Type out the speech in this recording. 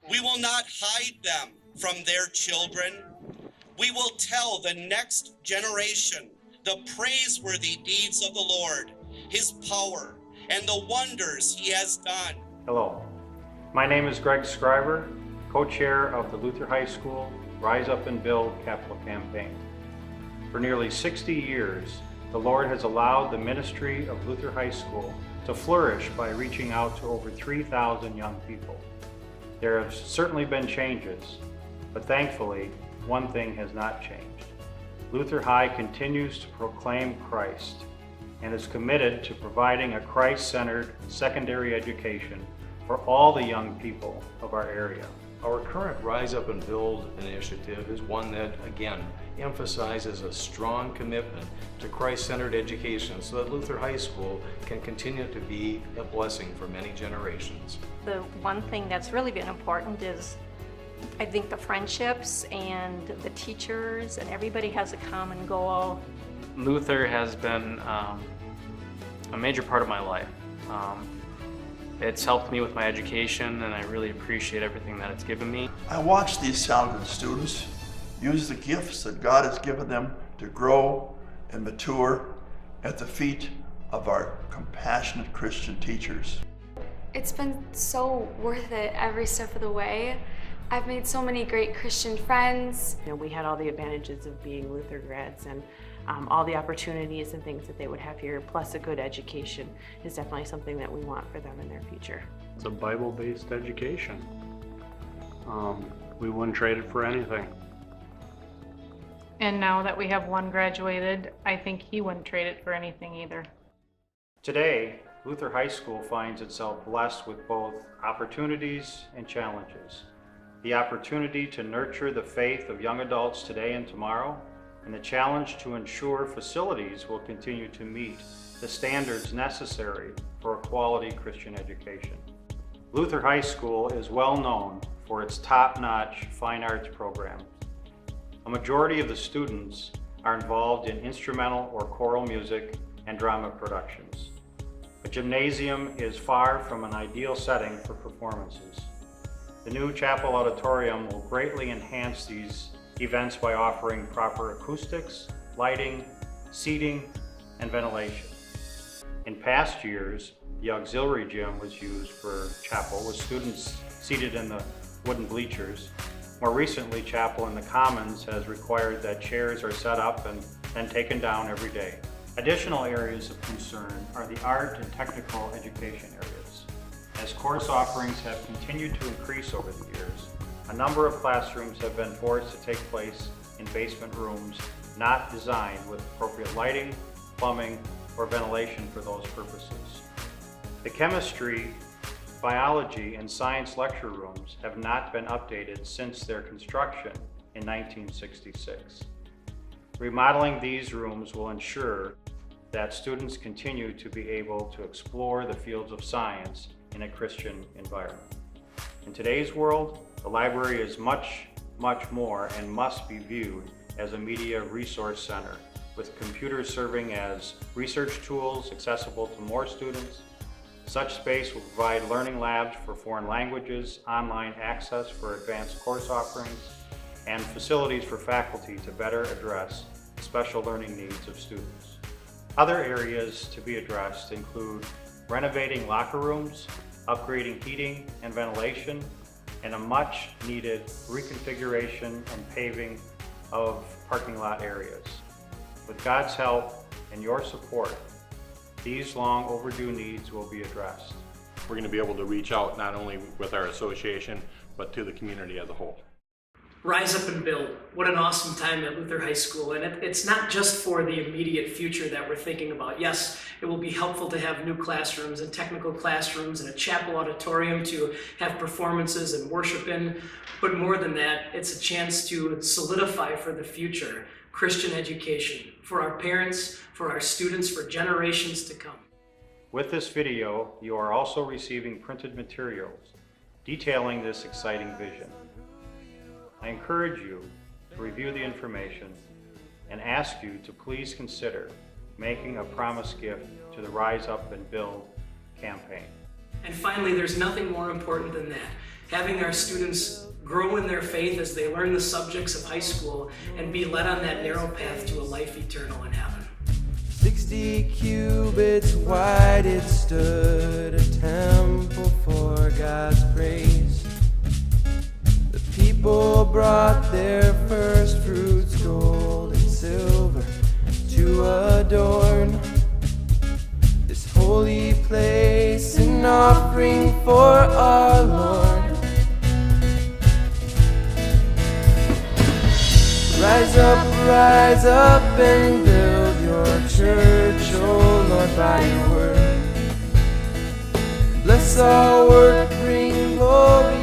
We will not hide them from their children. We will tell the next generation the praiseworthy deeds of the Lord, his power, and the wonders he has done. Hello, my name is Greg Scriver, co-chair of the Luther High School Rise Up and Build Capital Campaign. For nearly 60 years, the Lord has allowed the ministry of Luther High School to flourish by reaching out to over 3,000 young people. There have certainly been changes, but thankfully, one thing has not changed. Luther High continues to proclaim Christ and is committed to providing a Christ-centered secondary education for all the young people of our area. Our current Rise Up and Build initiative is one that, again, emphasizes a strong commitment to Christ-centered education so that Luther High School can continue to be a blessing for many generations. The one thing that's really been important is, I think, the friendships and the teachers, and everybody has a common goal. Luther has been a major part of my life. It's helped me with my education, and I really appreciate everything that it's given me. I watch these talented students use the gifts that God has given them to grow and mature at the feet of our compassionate Christian teachers. It's been so worth it every step of the way. I've made so many great Christian friends. You know, we had all the advantages of being Luther grads, and all the opportunities and things that they would have here, plus a good education, is definitely something that we want for them in their future. It's a Bible-based education. We wouldn't trade it for anything. And now that we have one graduated, I think he wouldn't trade it for anything either. Today, Luther High School finds itself blessed with both opportunities and challenges. The opportunity to nurture the faith of young adults today and tomorrow, and the challenge to ensure facilities will continue to meet the standards necessary for a quality Christian education. Luther High School is well known for its top-notch fine arts program. A majority of the students are involved in instrumental or choral music and drama productions. A gymnasium is far from an ideal setting for performances. The new chapel auditorium will greatly enhance these events by offering proper acoustics, lighting, seating, and ventilation. In past years, the auxiliary gym was used for chapel with students seated in the wooden bleachers. More recently, chapel in the Commons has required that chairs are set up and then taken down every day. Additional areas of concern are the art and technical education areas. As course offerings have continued to increase over the years, a number of classrooms have been forced to take place in basement rooms not designed with appropriate lighting, plumbing, or ventilation for those purposes. The chemistry, biology, and science lecture rooms have not been updated since their construction in 1966. Remodeling these rooms will ensure that students continue to be able to explore the fields of science in a Christian environment. In today's world, the library is much more and must be viewed as a media resource center, with computers serving as research tools accessible to more students. Such space will provide learning labs for foreign languages, online access for advanced course offerings, and facilities for faculty to better address special learning needs of students. Other areas to be addressed include renovating locker rooms, upgrading heating and ventilation, and a much needed reconfiguration and paving of parking lot areas. With God's help and your support, these long overdue needs will be addressed. We're going to be able to reach out not only with our association, but to the community as a whole. Rise Up and Build. What an awesome time at Luther High School. And it's not just for the immediate future that we're thinking about. Yes, it will be helpful to have new classrooms and technical classrooms and a chapel auditorium to have performances and worship in. But more than that, it's a chance to solidify for the future Christian education for our parents, for our students, for generations to come. With this video, you are also receiving printed materials detailing this exciting vision. I encourage you to review the information and ask you to please consider making a promise gift to the Rise Up and Build campaign. And finally, there's nothing more important than that. Having our students grow in their faith as they learn the subjects of high school and be led on that narrow path to a life eternal in heaven. 60 cubits wide it stood, a temple for God's praise. The people brought their first fruits, gold and silver, to adorn this holy place, an offering for our Lord. Rise up and build your church, oh Lord, by your word. Bless our work, bring glory